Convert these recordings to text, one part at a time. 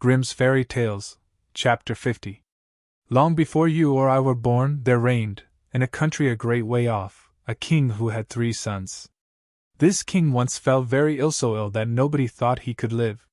Grimm's Fairy Tales, Chapter 50. Long before you or I were born, there reigned, in a country a great way off, a king who had 3 sons. This king once fell very ill, so ill that nobody thought he could live.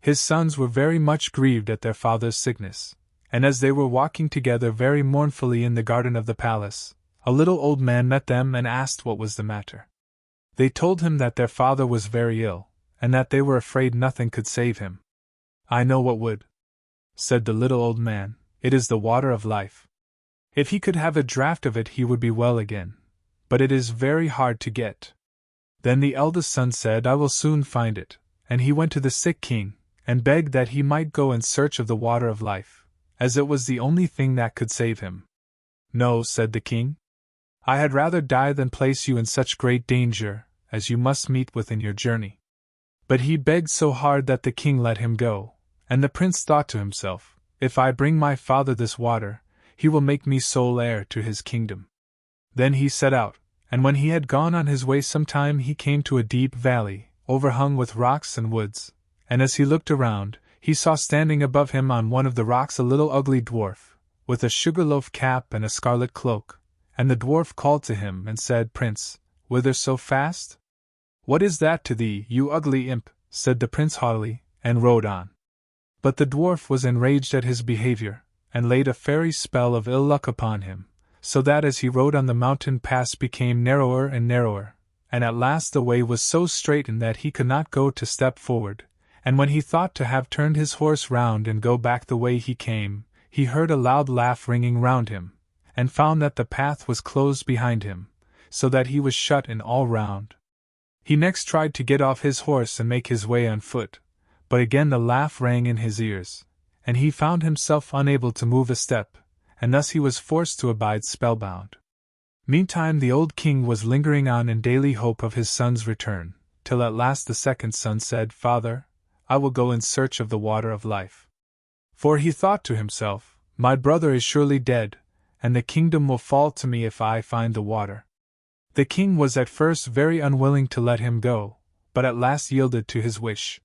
His sons were very much grieved at their father's sickness, and as they were walking together very mournfully in the garden of the palace, a little old man met them and asked what was the matter. They told him that their father was very ill, and that they were afraid nothing could save him. "I know what would," said the little old man. "It is the water of life. If he could have a draught of it he would be well again, but it is very hard to get." Then the eldest son said, "I will soon find it," and he went to the sick king, and begged that he might go in search of the water of life, as it was the only thing that could save him. "No," said the king, "I had rather die than place you in such great danger as you must meet with in your journey." But he begged so hard that the king let him go, and the prince thought to himself, "If I bring my father this water, he will make me sole heir to his kingdom." Then he set out, and when he had gone on his way some time he came to a deep valley, overhung with rocks and woods, and as he looked around, he saw standing above him on one of the rocks a little ugly dwarf, with a sugarloaf cap and a scarlet cloak, and the dwarf called to him and said, "Prince, whither so fast?" "What is that to thee, you ugly imp?" said the prince haughtily, and rode on. But the dwarf was enraged at his behavior, and laid a fairy spell of ill luck upon him, so that as he rode on the mountain pass became narrower and narrower, and at last the way was so straitened that he could not go to step forward, and when he thought to have turned his horse round and go back the way he came, he heard a loud laugh ringing round him, and found that the path was closed behind him, so that he was shut in all round. He next tried to get off his horse and make his way on foot, but again the laugh rang in his ears, and he found himself unable to move a step, and thus he was forced to abide spellbound. Meantime the old king was lingering on in daily hope of his son's return, till at last the second son said, "Father, I will go in search of the water of life." For he thought to himself, "My brother is surely dead, and the kingdom will fall to me if I find the water." The king was at first very unwilling to let him go, but at last yielded to his wish.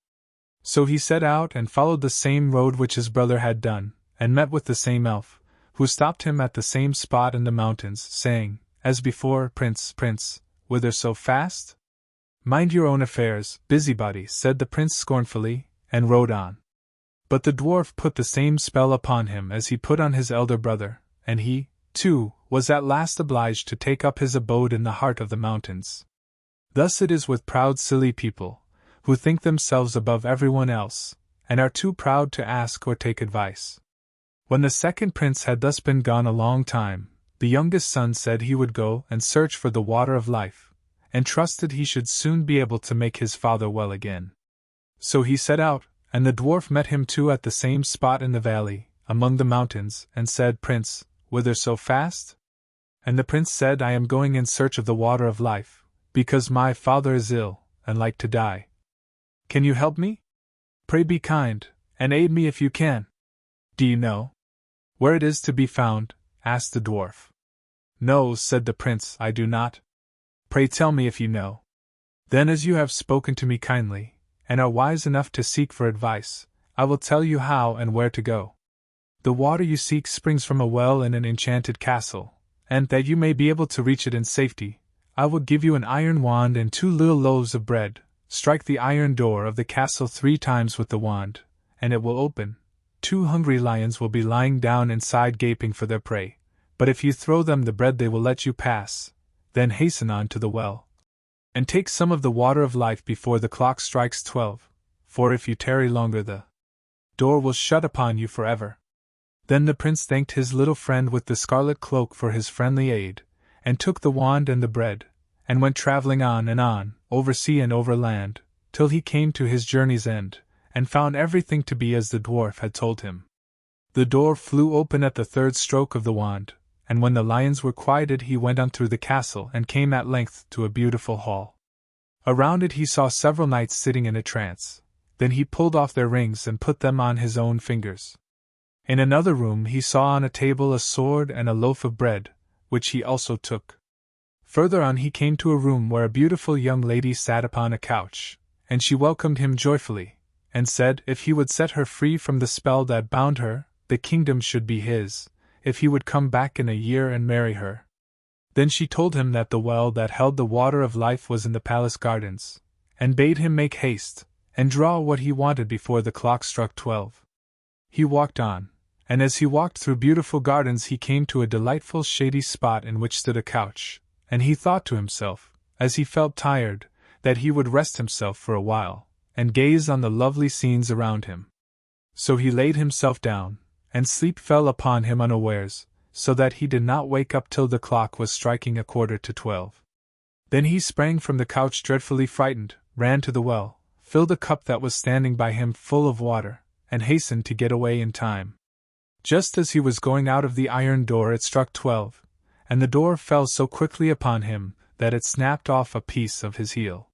So he set out and followed the same road which his brother had done, and met with the same elf, who stopped him at the same spot in the mountains, saying, as before, "Prince, Prince, whither so fast?" "Mind your own affairs, busybody," said the prince scornfully, and rode on. But the dwarf put the same spell upon him as he put on his elder brother, and he, too, was at last obliged to take up his abode in the heart of the mountains. Thus it is with proud silly people, who think themselves above everyone else, and are too proud to ask or take advice. When the second prince had thus been gone a long time, the youngest son said he would go and search for the water of life, and trusted he should soon be able to make his father well again. So he set out, and the dwarf met him too at the same spot in the valley, among the mountains, and said, "Prince, whither so fast?" And the prince said, "I am going in search of the water of life, because my father is ill, and like to die. Can you help me? Pray be kind, and aid me if you can." "Do you know where it is to be found?" asked the dwarf. "No," said the prince, "I do not." "Pray tell me if you know." "Then as you have spoken to me kindly, and are wise enough to seek for advice, I will tell you how and where to go. The water you seek springs from a well in an enchanted castle, and that you may be able to reach it in safety, I will give you an iron wand and 2 little loaves of bread. Strike the iron door of the castle 3 times with the wand, and it will open. 2 hungry lions will be lying down inside gaping for their prey, but if you throw them the bread they will let you pass. Then hasten on to the well, and take some of the water of life before the clock strikes 12, for if you tarry longer the door will shut upon you forever." Then the prince thanked his little friend with the scarlet cloak for his friendly aid, and took the wand and the bread, and went traveling on and on, over sea and over land, till he came to his journey's end, and found everything to be as the dwarf had told him. The door flew open at the 3rd stroke of the wand, and when the lions were quieted he went on through the castle and came at length to a beautiful hall. Around it he saw several knights sitting in a trance. Then he pulled off their rings and put them on his own fingers. In another room he saw on a table a sword and a loaf of bread, which he also took. Further on he came to a room where a beautiful young lady sat upon a couch, and she welcomed him joyfully, and said if he would set her free from the spell that bound her, the kingdom should be his, if he would come back in a year and marry her. Then she told him that the well that held the water of life was in the palace gardens, and bade him make haste, and draw what he wanted before the clock struck 12. He walked on, and as he walked through beautiful gardens he came to a delightful shady spot in which stood a couch, and he thought to himself, as he felt tired, that he would rest himself for a while, and gaze on the lovely scenes around him. So he laid himself down, and sleep fell upon him unawares, so that he did not wake up till the clock was striking 11:45. Then he sprang from the couch dreadfully frightened, ran to the well, filled a cup that was standing by him full of water, and hastened to get away in time. Just as he was going out of the iron door it struck 12, and the door fell so quickly upon him that it snapped off a piece of his heel.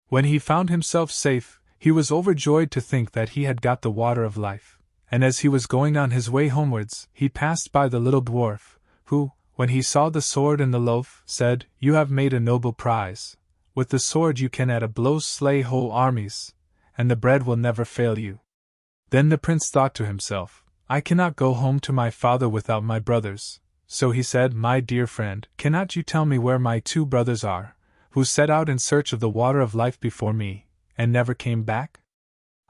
When he found himself safe, he was overjoyed to think that he had got the water of life, and as he was going on his way homewards, he passed by the little dwarf, who, when he saw the sword and the loaf, said, "You have made a noble prize. With the sword you can at a blow slay whole armies, and the bread will never fail you." Then the prince thought to himself, "I cannot go home to my father without my brothers." So he said, "My dear friend, cannot you tell me where my 2 brothers are, who set out in search of the water of life before me, and never came back?"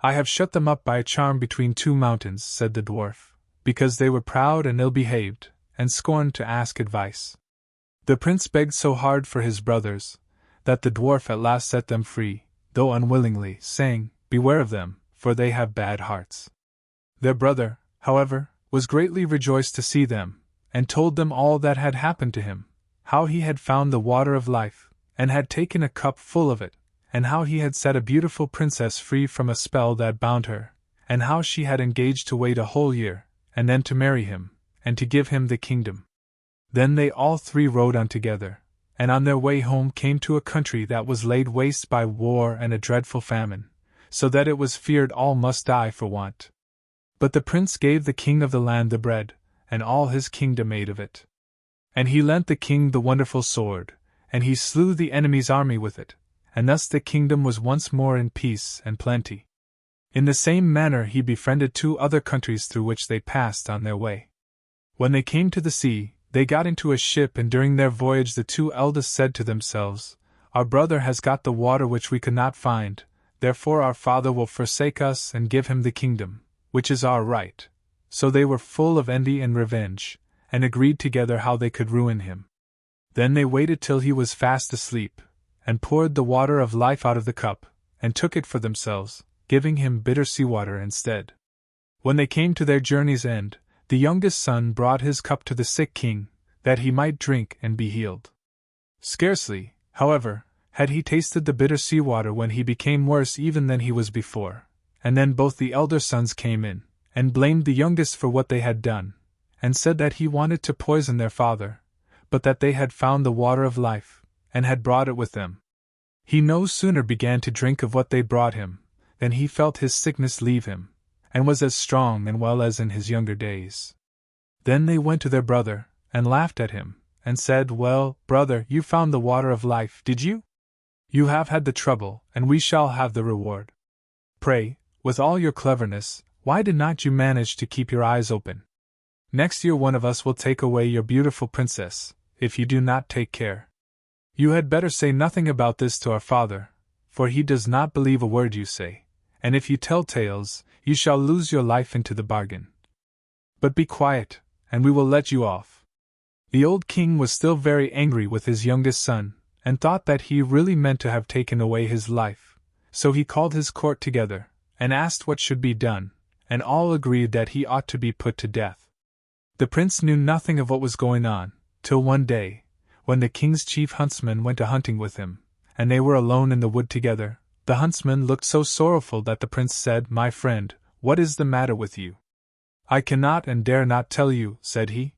"I have shut them up by a charm between 2 mountains," said the dwarf, "because they were proud and ill-behaved, and scorned to ask advice." The prince begged so hard for his brothers, that the dwarf at last set them free, though unwillingly, saying, "Beware of them, for they have bad hearts." Their brother, however, was greatly rejoiced to see them, and told them all that had happened to him, how he had found the water of life, and had taken a cup full of it, and how he had set a beautiful princess free from a spell that bound her, and how she had engaged to wait a whole year, and then to marry him, and to give him the kingdom. Then they all 3 rode on together, and on their way home came to a country that was laid waste by war and a dreadful famine, so that it was feared all must die for want. But the prince gave the king of the land the bread, and all his kingdom ate of it. And he lent the king the wonderful sword, and he slew the enemy's army with it, and thus the kingdom was once more in peace and plenty. In the same manner he befriended 2 other countries through which they passed on their way. When they came to the sea, they got into a ship, and during their voyage the 2 eldest said to themselves, "Our brother has got the water which we could not find, therefore our father will forsake us and give him the kingdom, which is our right." So they were full of envy and revenge, and agreed together how they could ruin him. Then they waited till he was fast asleep, and poured the water of life out of the cup, and took it for themselves, giving him bitter seawater instead. When they came to their journey's end, the youngest son brought his cup to the sick king, that he might drink and be healed. Scarcely, however, had he tasted the bitter seawater when he became worse even than he was before, and then both the elder sons came in, and blamed the youngest for what they had done, and said that he wanted to poison their father, but that they had found the water of life, and had brought it with them. He no sooner began to drink of what they brought him, than he felt his sickness leave him, and was as strong and well as in his younger days. Then they went to their brother, and laughed at him, and said, "Well, brother, you found the water of life, did you? You have had the trouble, and we shall have the reward. Pray, with all your cleverness, why did not you manage to keep your eyes open? Next year one of us will take away your beautiful princess, if you do not take care. You had better say nothing about this to our father, for he does not believe a word you say, and if you tell tales, you shall lose your life into the bargain. But be quiet, and we will let you off." The old king was still very angry with his youngest son, and thought that he really meant to have taken away his life, so he called his court together, and asked what should be done, and all agreed that he ought to be put to death. The prince knew nothing of what was going on, till one day, when the king's chief huntsman went a-hunting with him, and they were alone in the wood together, the huntsman looked so sorrowful that the prince said, "My friend, what is the matter with you?" "I cannot and dare not tell you," said he.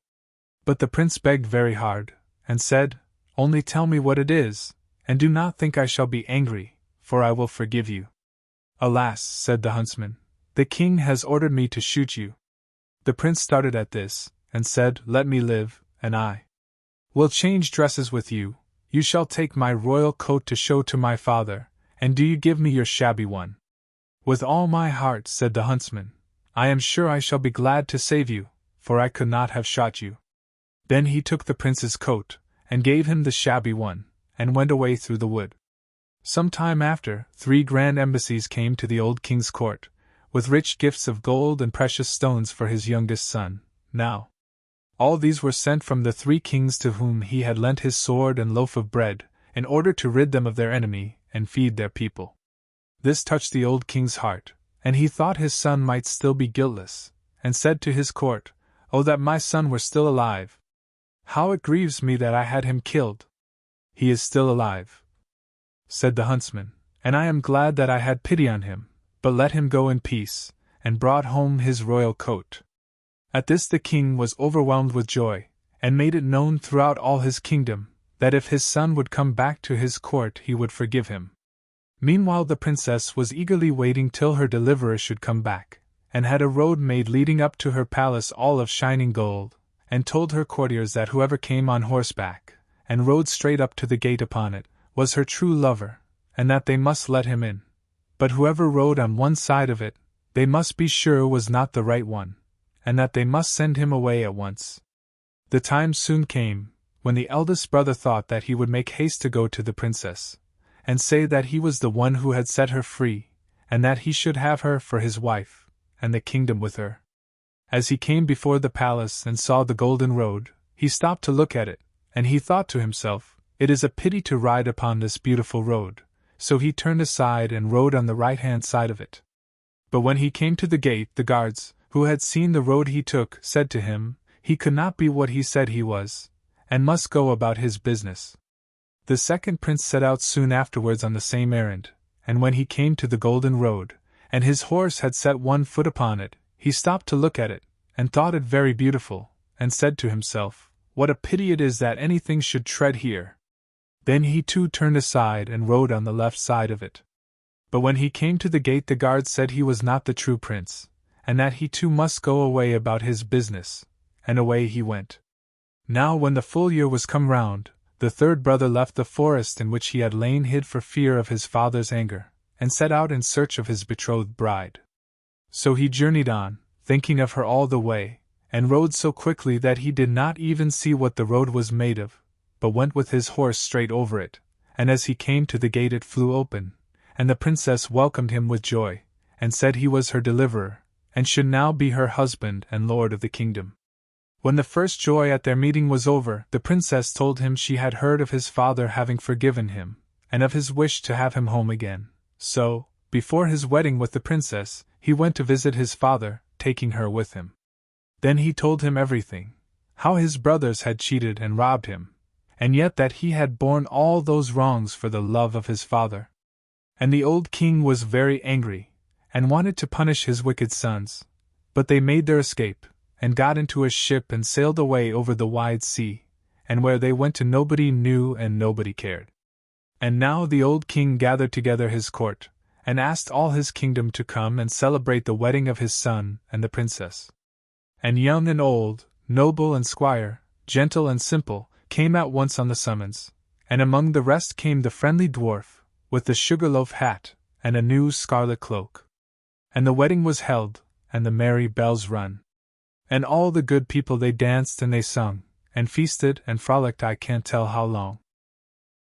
But the prince begged very hard, and said, "Only tell me what it is, and do not think I shall be angry, for I will forgive you." "Alas," said the huntsman, "the king has ordered me to shoot you." The prince started at this, and said, "Let me live, and I will change dresses with you. You shall take my royal coat to show to my father, and do you give me your shabby one." With all my heart, said the huntsman. I am sure I shall be glad to save you, for I could not have shot you. Then he took the prince's coat, and gave him the shabby one, and went away through the wood. Some time after, 3 grand embassies came to the old king's court, with rich gifts of gold and precious stones for his youngest son. Now, all these were sent from the 3 kings to whom he had lent his sword and loaf of bread, in order to rid them of their enemy and feed their people. This touched the old king's heart, and he thought his son might still be guiltless, and said to his court, "Oh, that my son were still alive! How it grieves me that I had him killed!" "He is still alive," said the huntsman, "and I am glad that I had pity on him, but let him go in peace," and brought home his royal coat. At this the king was overwhelmed with joy, and made it known throughout all his kingdom, that if his son would come back to his court he would forgive him. Meanwhile the princess was eagerly waiting till her deliverer should come back, and had a road made leading up to her palace all of shining gold, and told her courtiers that whoever came on horseback, and rode straight up to the gate upon it, was her true lover, and that they must let him in. But whoever rode on one side of it, they must be sure was not the right one, and that they must send him away at once. The time soon came, when the eldest brother thought that he would make haste to go to the princess, and say that he was the one who had set her free, and that he should have her for his wife, and the kingdom with her. As he came before the palace and saw the golden road, he stopped to look at it, and he thought to himself, "It is a pity to ride upon this beautiful road," so he turned aside and rode on the right-hand side of it. But when he came to the gate, the guards, who had seen the road he took, said to him, he could not be what he said he was, and must go about his business. The second prince set out soon afterwards on the same errand, and when he came to the golden road, and his horse had set one foot upon it, he stopped to look at it, and thought it very beautiful, and said to himself, "What a pity it is that anything should tread here." Then he too turned aside and rode on the left side of it. But when he came to the gate the guards said he was not the true prince, and that he too must go away about his business, and away he went. Now when the full year was come round, the third brother left the forest in which he had lain hid for fear of his father's anger, and set out in search of his betrothed bride. So he journeyed on, thinking of her all the way, and rode so quickly that he did not even see what the road was made of, but went with his horse straight over it, and as he came to the gate it flew open, and the princess welcomed him with joy, and said he was her deliverer, and should now be her husband and lord of the kingdom. When the first joy at their meeting was over, the princess told him she had heard of his father having forgiven him, and of his wish to have him home again. So, before his wedding with the princess, he went to visit his father, taking her with him. Then he told him everything, how his brothers had cheated and robbed him, and yet that he had borne all those wrongs for the love of his father. And the old king was very angry, and wanted to punish his wicked sons, but they made their escape, and got into a ship and sailed away over the wide sea, and where they went to nobody knew and nobody cared. And now the old king gathered together his court, and asked all his kingdom to come and celebrate the wedding of his son and the princess. And young and old, noble and squire, gentle and simple, came at once on the summons, and among the rest came the friendly dwarf, with the sugar-loaf hat, and a new scarlet cloak. And the wedding was held, and the merry bells rung. And all the good people they danced and they sung, and feasted and frolicked I can't tell how long.